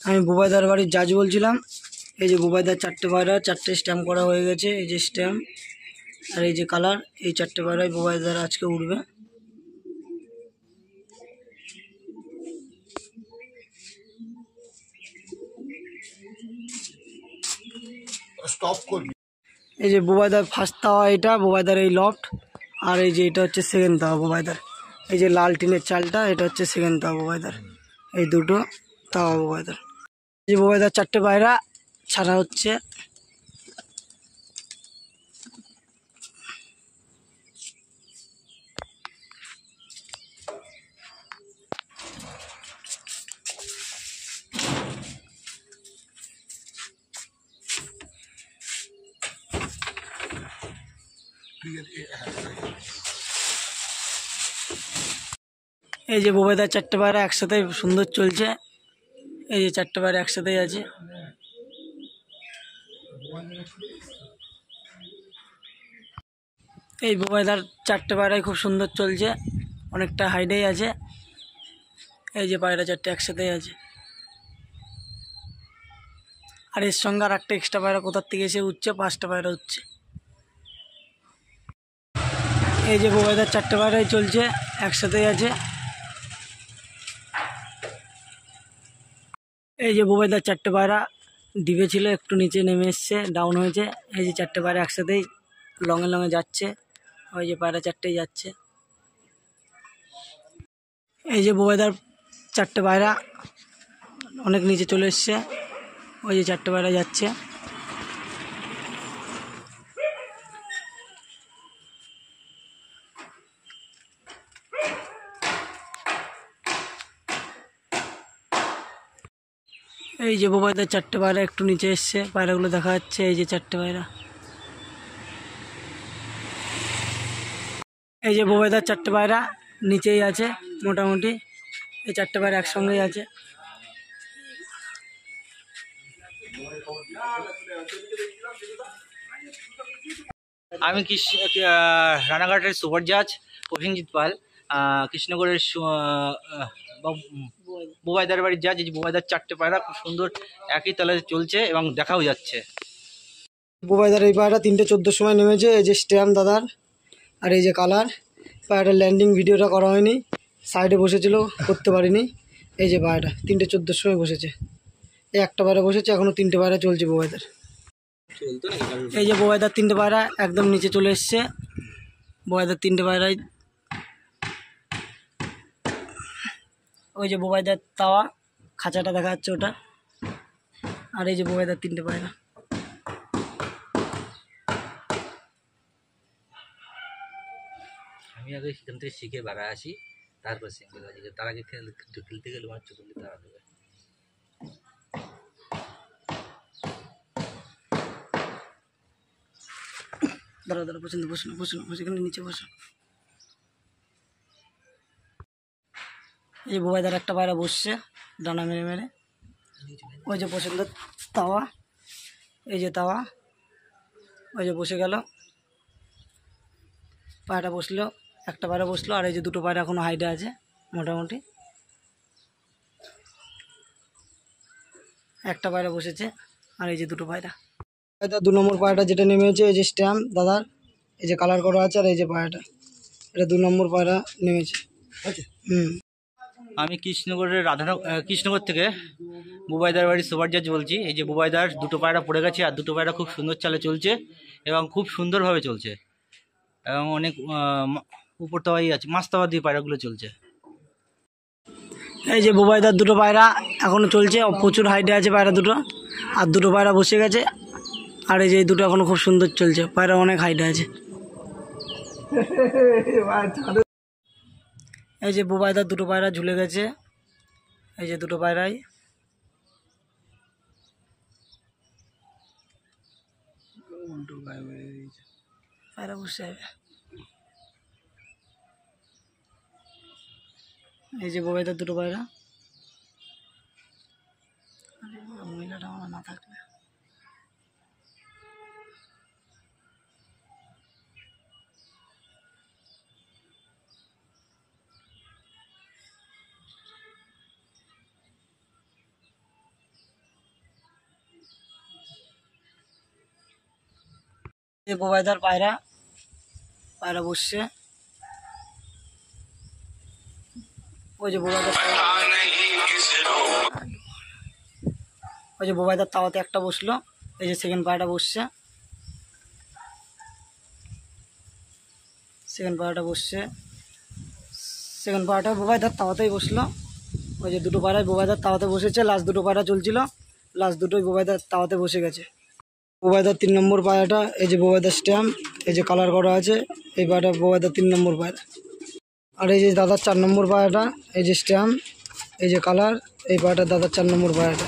আমি বুবাইদার বাড়ির জাজ বলছিলাম। এই যে বুবাইদার 4টে পায়রা, 4টে স্ট্যাম্প করা হয়ে গেছে। এই যে স্ট্যাম্প আর এই যে কালার, এই 4টে পায়রায় বুবাইদার আজকে উঠবে। স্টপ করবি। এই যে বুবাইদার ফার্স্ট তাওয়া, এটা বুবাইদার এই লফট, আর এই যে এটা হচ্ছে সেকেন্ড তাওয়া বুবাইদার। এই যে লাল টিনের চালটা, এটা হচ্ছে সেকেন্ড তাওয়া বুবাইদার। এই দুটো তাওয়া বুবাইদার। এই যে বুবাইদার 4টে পায়রা ছাড়া হচ্ছে। এই যে বুবাইদার 4টে পায়রা একসাথে সুন্দর চলছে। এই যে 4টে পায়রা একসাথেই আছে। এই বুবাইদার 4টে পায়রাই খুব সুন্দর চলছে, অনেকটা হাইটেই আছে। এই যে পায়রা 4টে একসাথেই আছে। আর এর সঙ্গে আর একটা এক্সট্রা পায়রা কোথার থেকে এসে উঠছে, 5টা পায়রা উঠছে। এই যে বুবাইদার 4টে পায়রাই চলছে, একসাথেই আছে। এই যে বুবাইদার 4টে পায়রা ডিবে ছিল, একটু নিচে নেমে এসছে, ডাউন হয়েছে। এই যে 4টে পায়রা একসাথেই লঙে লঙে যাচ্ছে। ওই যে পায়রা 4টেই যাচ্ছে। এই যে বুবাইদার 4টে পায়রা অনেক নিচে চলে এসছে। ওই যে 4টে পায়রা যাচ্ছে। এই যে বুবাইদার 4টে পায়রা একটু নিচে এসছে, পায়রাগুলো দেখা যাচ্ছে। এই যে 4টে পায়রা, এই যে বুবাইদার 4টে পায়রা নিচেই আছে মোটামুটি। এই 4টে পায়রা একসঙ্গেই আছে। আমি রানাঘাটের সুপার জাজ অভিজিৎ পাল, কৃষ্ণগড়ের বুবাইদার বাড়ির জাজ। এই বুবাইদার 4টে পায়রা খুব সুন্দর একই তলে চলছে এবং দেখাও যাচ্ছে। বুবাইদার এই পায়রা 3টে 14 সময় নেমেছে। এই যে স্ট্যাম্প দাদার, আর এই যে কালার। পায়রাটার ল্যান্ডিং ভিডিওটা করা হয়নি, সাইডে বসেছিল, করতে পারিনি। এই যে পায়রাটা 3টে 14 সময় বসেছে। এই একটা পায়রা বসেছে, এখনও 3টে পায়রা চলছে বুবাইদার। এই যে বুবাইদার 3টে পায়রা একদম নিচে চলে এসছে। বুবাইদার 3টে পায়রাই, ওই যে বুবাইদার তাওয়া খাঁচাটা দেখা যাচ্ছে ওটা। আর এই যে বুবাইদার 3টে পায়রা। আমি আগে সেখান থেকে শিখে বেড়া আসি, তারপর সিঙ্গেল বাজি। তার আগে খেলতে গেলে আমার চোখ তারা দেবে। দাঁড়া দাঁড়া, পছন্দ বসুন বসুন বসে, এখানে নিচে বসুন। এই বুবাইদার একটা পায়রা বসছে ডানা মেরে মেরে। ওই যে পছন্দ তাওয়া, এই যে তাওয়া, ওই যে বসে গেল। পায়রাটা বসলো, একটা পায়রা বসলো। আর এই যে দুটো পায়রা এখনো হাইটে আছে মোটামুটি। একটা পায়রা বসেছে, আর এই যে দুটো পায়রা। এটা 2 নম্বর পায়রাটা যেটা নেমেছে, এই যে স্ট্যাম্প দাদার, এই যে কালার করা আছে। আর এই যে পায়রাটা, এটা 2 নম্বর পায়রা নেমেছে। আমি কৃষ্ণগড় থেকে বুবাইদার বাড়ির সুপার জাজ বলছি। এই যে বুবাইদার 2টো পায়রা পড়ে গেছে, আর 2টো পায়রা খুব সুন্দর চালে চলছে এবং খুব সুন্দরভাবে চলছে এবং অনেক উপর তাওয়াই আছে, মাছ তাওয়া দিয়ে পায়রাগুলো চলছে। এই যে বুবাইদার 2টো পায়রা এখনো চলছে, প্রচুর হাইটে আছে পায়রা দুটো। আর 2টো পায়রা বসে গেছে। আর এই যে এই দুটো এখনো খুব সুন্দর চলছে, পায়রা অনেক হাইটে আছে। এই যে বুবাইদার 2টো পায়রা ঝুলে গেছে। এই যে 2টো পায়রাই, পায়রা বসে আছে। এই যে বুবাইদার 2টো পায়রা। মহিলাটা আমার না থাকলে এই বোবাইদার পায়রা পায়রা বসছে, ওই যে বোবাইদার ওই যে বোবাইদার তাওয়াতে একটা বসলো, এই যে সেকেন্ড পায়রাটা বসছে, সেকেন্ড পায়রাটা বসছে, সেকেন্ড পায়রাটা বোবাইদার তাওয়াতেই বসলো। ওই যে দুটো পায়রায় বোবাইদার তাওয়াতে বসেছে, লাস্ট দুটো পায়রা চলছিল, লাস্ট দুটোই বোবাইদার তাওয়াতে বসে গেছে। বোবাইদার 3 নম্বর পায়রাটা, এই যে বোবাইদার স্ট্যাম্প, এই যে কালার করা আছে, এই পায়রাটা বোবাইদার 3 নম্বর পায়রা। আর এই যে দাদার 4 নম্বর পায়রাটা, এই যে স্ট্যাম্প, এই যে কালার, এই পায়রাটা দাদার 4 নম্বর পায়রাটা।